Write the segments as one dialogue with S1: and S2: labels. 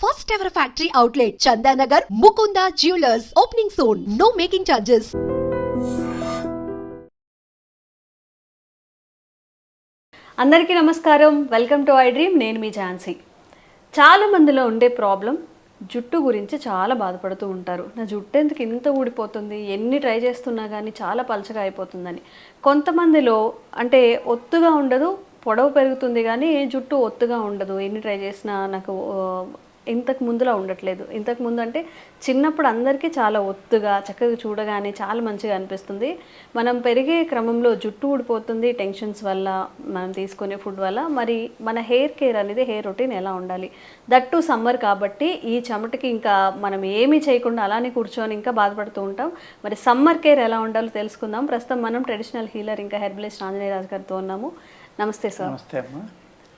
S1: First ever factory outlet, Chandanagar, Mukunda Jewelers, opening soon. No making charges.
S2: అందరికీ నమస్కారం. Welcome to I dream. నేను మీ ఝాన్సీ. చాలా మందిలో ఉండే ప్రాబ్లం జుట్టు గురించి చాలా బాధపడుతూ ఉంటారు. నా జుట్టు ఎందుకు ఇంత ఊడిపోతుంది, ఎన్ని ట్రై చేస్తున్నా కానీ చాలా పలచగా అయిపోతుందని. కొంతమందిలో అంటే ఒత్తుగా ఉండదు, పొడవు పెరుగుతుంది కానీ జుట్టు ఒత్తుగా ఉండదు. ఎన్ని ట్రై చేసినా నాకు ఇంతకు ముందులా ఉండట్లేదు. ఇంతకు ముందు అంటే చిన్నప్పుడు అందరికీ చాలా ఒత్తుగా చక్కగా చూడగానే చాలా మంచిగా అనిపిస్తుంది. మనం పెరిగే క్రమంలో జుట్టు ఊడిపోతుంది టెన్షన్స్ వల్ల, మనం తీసుకునే ఫుడ్ వల్ల. మరి మన హెయిర్ కేర్ అనేది, హెయిర్ రొటీన్ ఎలా ఉండాలి? దట్టు సమ్మర్ కాబట్టి ఈ చెమటకి ఇంకా మనం ఏమీ చేయకుండా అలానే కూర్చొని ఇంకా బాధపడుతూ ఉంటాం. మరి సమ్మర్ కేర్ ఎలా ఉండాలో తెలుసుకుందాం. ప్రస్తుతం మనం ట్రెడిషనల్ హీలర్ ఇంకా హెర్బలిస్ట్ ఆంజనేయ రాజు గారితో ఉన్నాము. నమస్తే సార్.
S3: నమస్తే అమ్మా.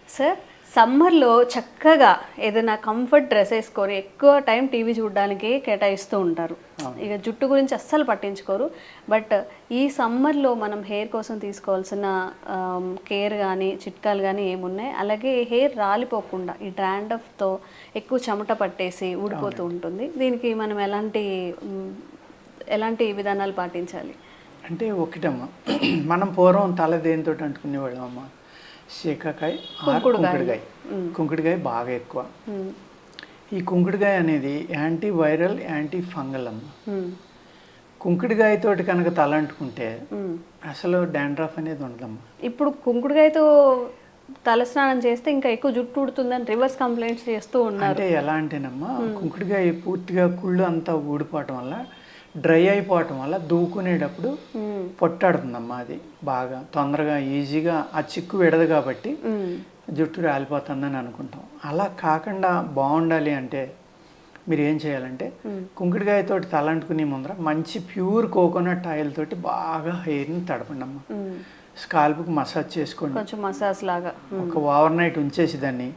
S2: సార్, సమ్మర్లో చక్కగా ఏదైనా కంఫర్ట్ డ్రెస్ వేసుకొని ఎక్కువ టైం టీవీ చూడడానికి కేటాయిస్తూ ఉంటారు. ఇక జుట్టు గురించి అస్సలు పట్టించుకోరు. బట్ ఈ సమ్మర్లో మనం హెయిర్ కోసం తీసుకోవాల్సిన కేర్ కానీ చిట్కాలు కానీ ఏమున్నాయి? అలాగే హెయిర్ రాలిపోకుండా ఈ డ్రాండఫ్తో ఎక్కువ చెమట పట్టేసి ఊడిపోతూ ఉంటుంది. దీనికి మనం ఎలాంటి విధానాలు పాటించాలి?
S3: అంటే ఒకటమ్మా, మనం పూర్వం తల దేనితో అంటుకునేవాళ్ళం అమ్మా, శీకాకాయ, కుంకుడుకాయ బాగా ఎక్కువ. ఈ కుంకుడుకాయ అనేది యాంటీ వైరల్, యాంటీ ఫంగల్ అమ్మ. కుంకుడుకాయతోటి కనుక తల అంటుకుంటే అసలు డాండ్రఫ్ అనేది ఉండదమ్మా.
S2: ఇప్పుడు కుంకుడుకాయతో తల స్నానం చేస్తే ఇంకా ఎక్కువ జుట్టు ఊడుతుందని రివర్స్ కంప్లైంట్స్ చేస్తూ ఉన్నారు.
S3: అంటే ఎలా అంటేనమ్మా, కుంకుడుకాయ పూర్తిగా కుళ్ళు అంతా ఊడిపోవటం వల్ల, డ్రై అయిపోవటం వల్ల దూకునేటప్పుడు పొట్టాడుతుందమ్మా. అది బాగా తొందరగా ఈజీగా ఆ చిక్కు విడదు కాబట్టి జుట్టు రాలిపోతుందని అనుకుంటాం. అలా కాకుండా బాగుండాలి అంటే మీరు ఏం చేయాలంటే, కుంకుడుకాయతోటి తలంటుకునే ముందర మంచి ప్యూర్ కోకోనట్ ఆయిల్ తోటి బాగా హెయిర్ని తడపండి అమ్మా. స్కాల్ప్కి మసాజ్ చేసుకోండి,
S2: కొంచెం మసాజ్ లాగా.
S3: ఒక ఓవర్ నైట్ ఉంచేసి దాన్ని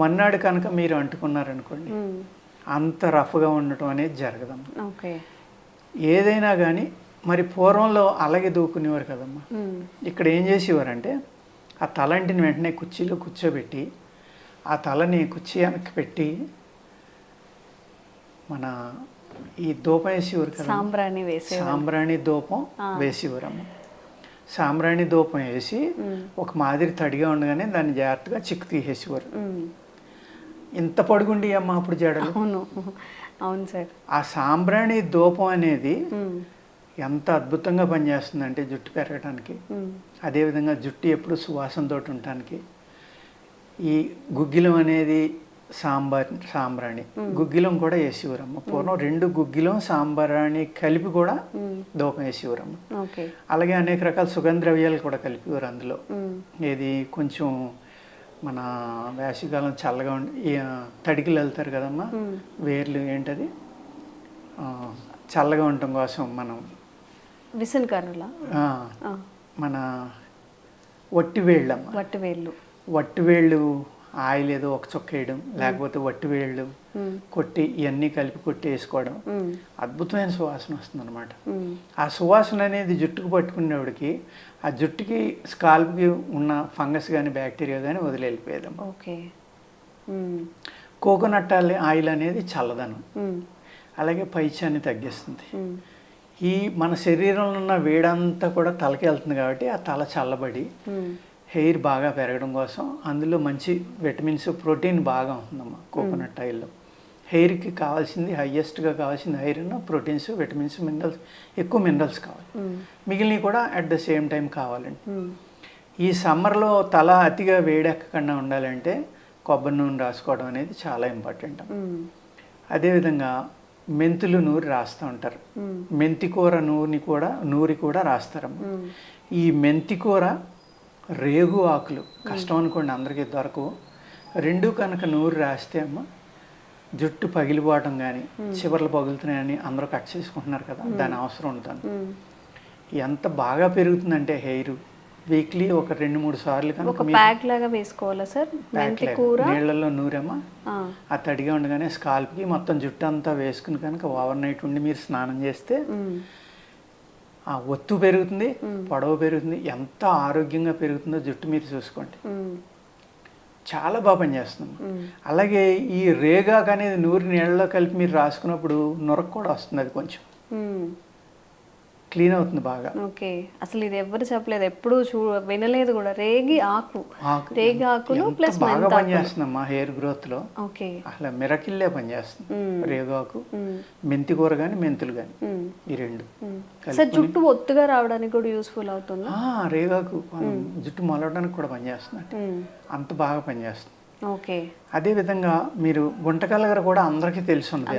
S3: మన్నాడు కనుక మీరు అంటుకున్నారనుకోండి, అంత రఫ్గా ఉండటం అనేది జరగదమ్మా.
S2: ఓకే.
S3: ఏదైనా కానీ మరి పూర్వంలో అలాగే దూకునేవారు కదమ్మా. ఇక్కడ ఏం చేసేవారంటే, ఆ తలంటిని వెంటనే కుర్చీలో కూర్చోబెట్టి ఆ తలని కుర్చీ వెనక్కి పెట్టి మన ఈ దూపం వేసేవారు కదా, సాంబ్రాణి దూపం వేసేవారమ్మ. సాంబ్రాణి దూపం వేసి ఒక మాదిరి తడిగా ఉండగానే దాన్ని జాగ్రత్తగా చిక్కు తీసేసేవారు. ఇంత పొడుగుండి అమ్మ అప్పుడు జడలు.
S2: అవును సార్.
S3: ఆ సాంబ్రాణి దూపం అనేది ఎంత అద్భుతంగా పనిచేస్తుందంటే జుట్టు పెరగడానికి, అదేవిధంగా జుట్టు ఎప్పుడు సువాసనతో ఉండటానికి. ఈ గుగ్గిలం అనేది సాంబ్రాణి, గుగ్గిలం కూడా వేసేవారమ్మ. పూర్వం 2 గుగ్గిలం సాంబ్రాణి కలిపి కూడా దూపం వేసేవారమ్మ. అలాగే అనేక రకాల సుగంధ ద్రవ్యాలు కూడా కలిపేవారు అందులో. ఏది కొంచెం మన వేసవికాలం చల్లగా ఉండి తడికిలు వెళ్తారు కదమ్మా, వేర్లు ఏంటది చల్లగా ఉండటం కోసం మనం మన వట్టివేళ్ళు ఆయిల్ ఏదో ఒక చొక్క వేయడం, లేకపోతే వట్టివేళ్ళు కొట్టి ఇవన్నీ కలిపి కొట్టి వేసుకోవడం, అద్భుతమైన సువాసన వస్తుంది అనమాట. ఆ సువాసన అనేది జుట్టుకు పట్టుకునేవాడికి ఆ జుట్టుకి స్కాల్ప్కి ఉన్న ఫంగస్ కానీ బ్యాక్టీరియా కానీ వదిలి వెళ్ళిపోయేదమ్మా.
S2: ఓకే.
S3: కోకోనట్ ఆయిల్ అనేది చల్లదనం, అలాగే పైత్యాన్ని తగ్గిస్తుంది. ఈ మన శరీరంలో ఉన్న వేడంతా కూడా తలకి వెళ్తుంది కాబట్టి ఆ తల చల్లబడి హెయిర్ బాగా పెరగడం కోసం అందులో మంచి విటమిన్స్, ప్రోటీన్ బాగా ఉంటుందమ్మా కోకోనట్ ఆయిల్లో. హెయిర్కి కావాల్సింది, హయ్యెస్ట్గా కావాల్సింది ఐరన్, ప్రోటీన్స్, విటమిన్స్, మినరల్స్, ఎక్కువ మినరల్స్ కావాలి. మిగిలినవి కూడా అట్ ద సేమ్ టైం కావాలండి. ఈ సమ్మర్లో తల అతిగా వేడెక్కకుండా ఉండాలంటే కొబ్బరి నూనె రాసుకోవడం అనేది చాలా ఇంపార్టెంట్. అదేవిధంగా మెంతులు నూరి రాస్తూ ఉంటారు, మెంతికూర నూరి కూడా రాస్తారమ్మా. ఈ మెంతికూర, రేగు ఆకులు కష్టం అనుకోండి, అందరికీ దొరకవు. 2 కనుక నూరి రాస్తే అమ్మ జుట్టు పగిలిపోవటం కానీ, చివర్లు పగులుతున్నాయని అందరూ కట్ చేసుకుంటున్నారు కదా, దాని అవసరం ఉంటుంది. ఎంత బాగా పెరుగుతుందంటే హెయిర్ వీక్లీ ఒక 2-3 సార్లు కనుక
S2: వేసుకోవాలా సార్?
S3: నీళ్ళల్లో నూరమ్మా, ఆ తడిగా ఉండగానే స్కాల్ప్కి మొత్తం జుట్టు అంతా వేసుకుని కనుక ఓవర్ నైట్ ఉండి మీరు స్నానం చేస్తే ఆ ఒత్తు పెరుగుతుంది, పొడవు పెరుగుతుంది. ఎంత ఆరోగ్యంగా పెరుగుతుందో జుట్టు మీరు చూసుకోండి. చాలా బాగా పనిచేస్తుంది. అలాగే ఈ రేగాకు అనేది నూరి నీళ్ళలో కలిపి మీరు రాసుకున్నప్పుడు నురక కూడా వస్తుంది, అది కొంచెం క్లీన్ అవుతుంది బాగా.
S2: ఓకే, అసలు ఇది ఎవరు చెప్పలేదు, ఎప్పుడు వినలేదు కూడా. రేగి ఆకులు ప్లస్
S3: బాగా పనిచేస్తుందమ్మా హెయిర్ గ్రోత్ లో.
S2: ఓకే,
S3: అసలు మిరకిల్లే పనిచేస్తుంది. రేగాకు, మెంతి కూర కానీ మెంతులు కానీ, ఈ రెండు.
S2: సార్ జుట్టు ఒత్తుగా రావడానికి కూడా యూస్ఫుల్ అవుతుంది.
S3: రేగాకు జుట్టు మొలవడానికి కూడా పనిచేస్తుంది, అంత బాగా పనిచేస్తుంది.
S2: ఓకే,
S3: అదే విధంగా మీరు గుంటకలగర కూడా అందరికీ తెలిసినది,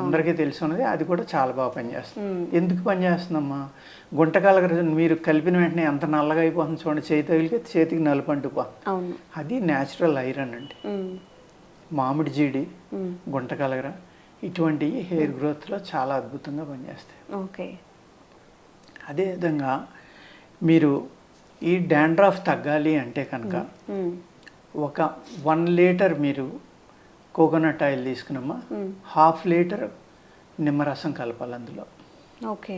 S3: అందరికీ తెలిసినది. అది కూడా చాలా బాగా పనిచేస్తుంది. ఎందుకు పనిచేస్తుందమ్మా? గుంటకలగర మీరు కలిపిన వెంటనే ఎంత నల్లగా అయిపోతుంది చూడండి, చేతి తగిలికి చేతికి నలుపు అంటుపోతుంది. అది న్యాచురల్ ఐరన్ అండి. మామిడి జీడి, గుంటకలగర ఇటువంటివి హెయిర్ గ్రోత్లో చాలా అద్భుతంగా పనిచేస్తాయి.
S2: ఓకే,
S3: అదేవిధంగా మీరు ఈ డాండ్రఫ్ తగ్గాలి అంటే కనుక ఒక 1 లీటర్ మీరు కోకోనట్ ఆయిల్ తీసుకున్నామా, 1/2 లీటర్ నిమ్మరసం కలపాలి అందులో.
S2: ఓకే,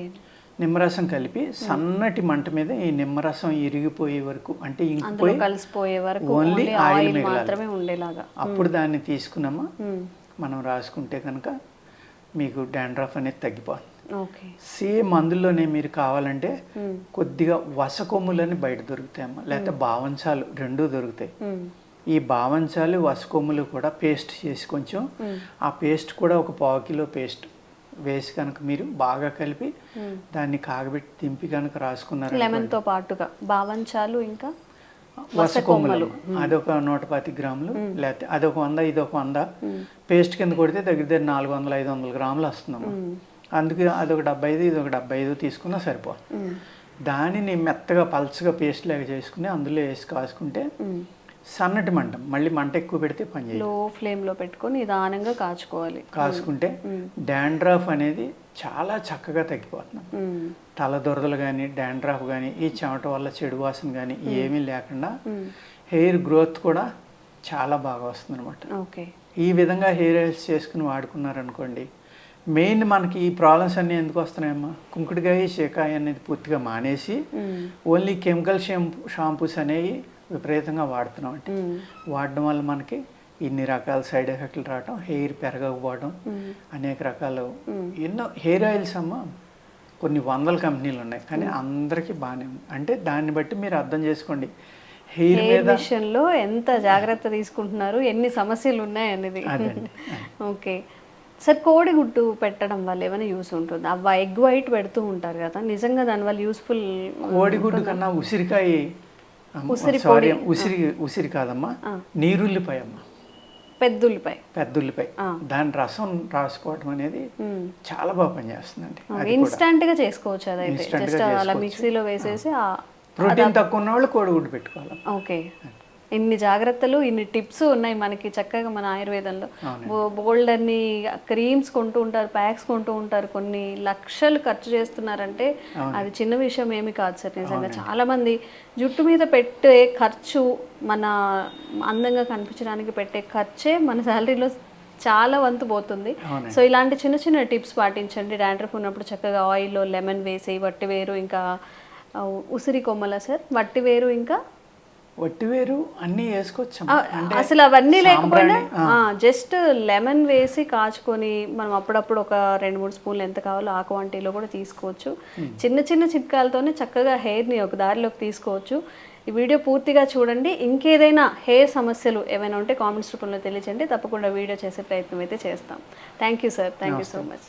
S3: నిమ్మరసం కలిపి సన్నటి మంట మీద ఈ నిమ్మరసం ఇరిగిపోయే వరకు, అంటే ఇంకిపోయి
S2: కలిసిపోయే వరకు
S3: ఓన్లీ ఆయిల్
S2: మాత్రమే ఉండేలాగా
S3: అప్పుడు దాన్ని తీసుకున్నామా మనం రాసుకుంటే కనుక మీకు డాండ్రఫ్ అనేది తగ్గిపోతుంది. సేమ్ అందులోనే మీరు కావాలంటే కొద్దిగా వసకొమ్ములని బయట దొరుకుతాయమ్మా, లేకపోతే బావంచాలు రెండూ దొరుకుతాయి. ఈ బావంచాలు వసకొమ్ములు కూడా పేస్ట్ చేసి కొంచెం, ఆ పేస్ట్ కూడా ఒక 1/4 కిలో పేస్ట్ వేసి కనుక మీరు బాగా కలిపి దాన్ని కాగబెట్టి దింపి కనుక రాసుకున్నారు,
S2: లెమన్తో పాటుగా బావంచాలు ఇంకా
S3: వసకొమ్ములు అదొక 110 గ్రాములు, లేకపోతే అదొక 100 ఇదొక 100 పేస్ట్ కింద కొడితే దగ్గర 400-500 గ్రాములు వస్తుందమ్మా. అందుకే అదొక 75 ఇదొక 75 తీసుకున్నా సరిపోతుంది. దానిని మెత్తగా పల్చగా పేస్ట్ లాగా చేసుకుని అందులో వేసి కాసుకుంటే సన్నటి మంట, మళ్ళీ మంట ఎక్కువ పెడితే పని చేయదు,
S2: లో ఫ్లేమ్ లో పెట్టుకొని నిదానంగా కాచుకోవాలి.
S3: కాసుకుంటే డాండ్రఫ్ అనేది చాలా చక్కగా తగ్గిపోతుంది. తల దురదలు కానీ డాండ్రఫ్ కానీ ఈ చెమట వల్ల చెడు వాసన కానీ ఏమీ లేకుండా హెయిర్ గ్రోత్ కూడా చాలా బాగా వస్తుంది అనమాట.
S2: ఓకే,
S3: ఈ విధంగా హెయిర్ ఆయిల్స్ చేసుకుని వాడుకున్నారనుకోండి, మెయిన్ మనకి ఈ ప్రాబ్లమ్స్ అన్నీ ఎందుకు వస్తున్నాయమ్మా? కుంకుడుకాయ షేకాయ అనేది పూర్తిగా మానేసి ఓన్లీ కెమికల్ షాంపూస్ అనేవి విపరీతంగా వాడుతున్నాం. అంటే వాడడం వల్ల మనకి ఇన్ని రకాల సైడ్ ఎఫెక్ట్లు రావడం, హెయిర్ పెరగకపోవడం, అనేక రకాలు ఎన్నో హెయిర్ ఆయిల్స్ అమ్మ కొన్ని 100 కంపెనీలు ఉన్నాయి, కానీ అందరికీ బాగానే ఉంది. అంటే దాన్ని బట్టి మీరు అర్థం చేసుకోండి హెయిర్
S2: విషయంలో ఎంత జాగ్రత్త తీసుకుంటున్నారు, ఎన్ని సమస్యలు ఉన్నాయి అనేది. ఓకే సార్, కోడిగుడ్డు పెట్టడం వల్ల ఏమైనా యూస్ ఉంటుంది? అవ్వ ఎగ్ వైట్ పెడుతూ ఉంటారు కదా, నిజంగా దానివల్ల యూస్ఫుల్?
S3: కోడిగుడ్డు కన్నా ఉసిరికాయ, ఉసిరి కాదమ్మా, నీరుల్లిపాయ అమ్మా, పెద్దుల్లిపాయ దాని రసం రాసుకోవడం అనేది చాలా బాగా పనిచేస్తుందండి.
S2: ఇన్స్టంట్ గా చేసుకోవచ్చు, అదైతే జస్ట్ అలా మిక్సీలో వేసేసి.
S3: ప్రోటీన్ తక్కువ ఉన్న వాళ్ళు కోడిగుడ్డు పెట్టుకోవాలి.
S2: ఓకే, ఇన్ని జాగ్రత్తలు, ఇన్ని టిప్స్ ఉన్నాయి మనకి చక్కగా మన ఆయుర్వేదంలో. బోల్డ్ అన్ని క్రీమ్స్ కొంటూ ఉంటారు, ప్యాక్స్ కొంటూ ఉంటారు, కొన్ని లక్షలు ఖర్చు చేస్తున్నారంటే అది చిన్న విషయం ఏమి కాదు సార్. నిజంగా చాలా మంది జుట్టు మీద పెట్టే ఖర్చు, మన అందంగా కనిపించడానికి పెట్టే ఖర్చే మన శాలరీలో చాలా వంతు పోతుంది. సో ఇలాంటి చిన్న చిన్న టిప్స్ పాటించండి. డాండ్రఫ్ ఉన్నప్పుడు చక్కగా ఆయిల్లో లెమన్ వేసి, వట్టివేరు ఇంకా ఉసిరి కొమ్మల సార్, వట్టివేరు ఇంకా
S3: వట్టివేరు అన్నీ వేసుకోవచ్చు.
S2: అసలు అవన్నీ లేకపోయినా జస్ట్ లెమన్ వేసి కాచుకొని మనం అప్పుడప్పుడు ఒక 2-3 స్పూన్లు ఎంత కావాలో ఆ క్వాంటిటీలో కూడా తీసుకోవచ్చు. చిన్న చిన్న చిట్కాలతోనే చక్కగా హెయిర్ని ఒక దారిలోకి తీసుకోవచ్చు. ఈ వీడియో పూర్తిగా చూడండి. ఇంకేదైనా హెయిర్ సమస్యలు ఏమైనా ఉంటే కామెంట్స్ రూపంలో తెలియజేయండి, తప్పకుండా వీడియో చేసే ప్రయత్నం అయితే చేస్తాం. Thank you sir, thank you so much.